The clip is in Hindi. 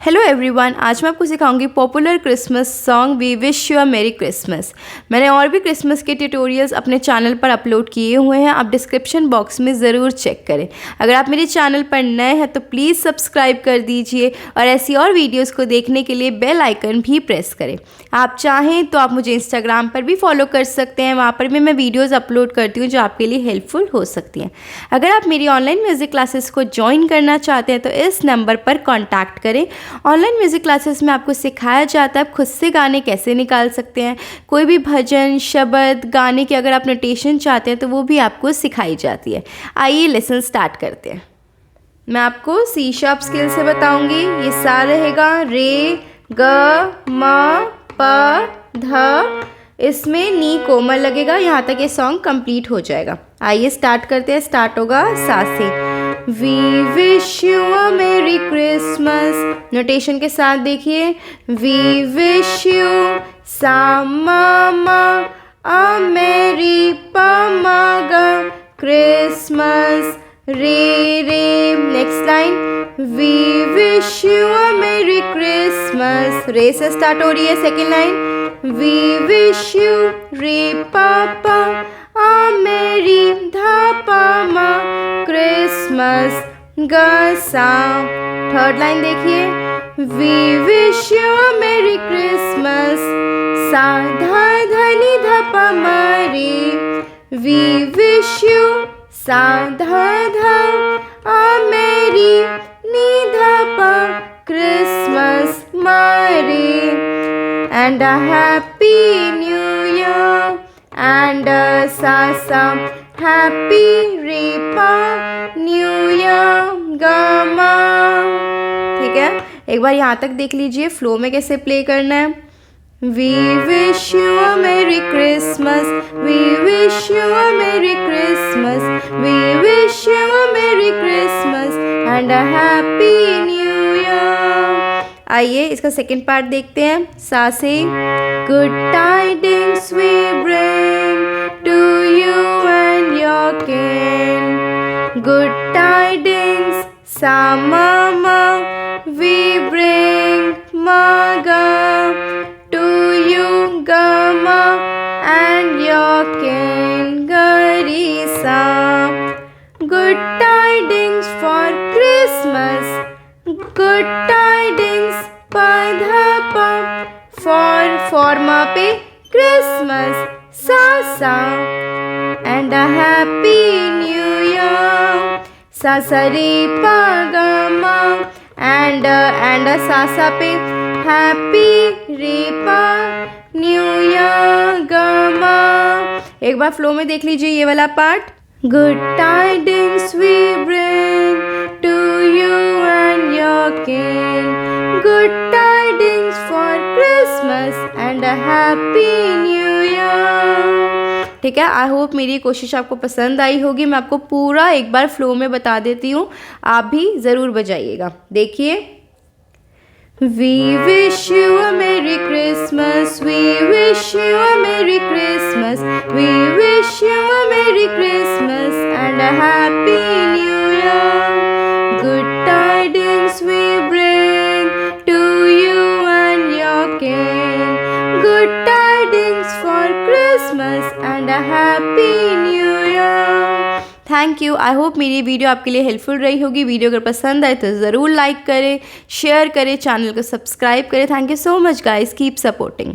हेलो एवरीवन, आज मैं आपको सिखाऊंगी popular Christmas song we wish you a merry Christmas. मैंने और भी क्रिसमस के ट्यूटोरियल्स अपने चैनल पर अपलोड किए हुए हैं, आप डिस्क्रिप्शन बॉक्स में ज़रूर चेक करें। अगर आप मेरे चैनल पर नए हैं तो प्लीज़ सब्सक्राइब कर दीजिए और ऐसी और वीडियोस को देखने के लिए बेल आइकन भी प्रेस करें। आप चाहें तो आप मुझे इंस्टाग्राम पर भी फॉलो कर सकते हैं, वहाँ पर भी मैं वीडियोज़ अपलोड करती हूँ जो आपके लिए हेल्पफुल हो सकती हैं। अगर आप मेरी ऑनलाइन म्यूज़िक क्लासेस को ज्वाइन करना चाहते हैं तो इस नंबर पर कॉन्टैक्ट करें। ऑनलाइन म्यूज़िक क्लासेस में आपको सिखाया जाता है आप खुद से गाने कैसे निकाल सकते हैं। कोई भी भजन, शब्द, गाने की अगर आप नोटेशन चाहते हैं तो वो भी आपको सिखाई जाती है। आइए लेसन स्टार्ट करते हैं। मैं आपको सी शार्प स्केल से बताऊंगी। ये सा रहेगा, रे, ग, म, प, ध। इसमें नी कोमल लगेगा। यहाँ तक ये सॉन्ग कंप्लीट हो जाएगा। आइए स्टार्ट करते हैं। स्टार्ट होगा सा से। We wish you a merry Christmas। Notation के साथ देखिए। We wish you सा ma ma a merry pa ma ga Christmas। रे रे। Next line. We wish you a merry Christmas। रे से स्टार्ट हो रही है second line. We wish you रे पा पा a merry धा पा मा क्रिसमस ग सा। थर्ड लाइन देखिए। We wish you a merry Christmas सा धा धा नी धा पा मा रे। We wish you सा धा धा a merry नी धा पा क्रिसमस मा रे। And a happy new year and a sa sa happy repa new year gama। ठीक है, एक बार यहाँ तक देख लीजिए फ्लो में कैसे प्ले करना है। We wish you a merry Christmas, we wish you a merry Christmas, we wish you a merry Christmas and a happy new year। आइए इसका सेकेंड पार्ट देखते हैं। सा से। Good tidings we bring to you and your kin। Good tidings sa ma ma we bring ma ga to you ga ma and your kin ga ri sa। Good tidings for Christmas, good tidings pa dha pa for ma पे Christmas सा सा and a happy new year सा सा रे पा गा मा and सा सा पे happy रे पा new year गा मा। एक बार फ्लो में देख लीजिए ये वाला part. Good tidings we bring to you and your kin, good tidings for Christmas and a happy new year। ठीक है, आई होप मेरी कोशिश आपको पसंद आई होगी। मैं आपको पूरा एक बार फ्लो में बता देती हूँ, आप भी ज़रूर बजाइएगा। देखिए। We wish you a merry Christmas, we wish you a merry Christmas, we wish you a merry Christmas and a happy new year। Good tidings we bring to you and your kin, good tidings for Christmas and a happy new year। Thank you. I hope मेरी वीडियो आपके लिए हेल्पफुल रही होगी। वीडियो अगर पसंद आए तो ज़रूर लाइक करें, शेयर करें, चैनल को सब्सक्राइब करें। Thank you so much guys, keep supporting.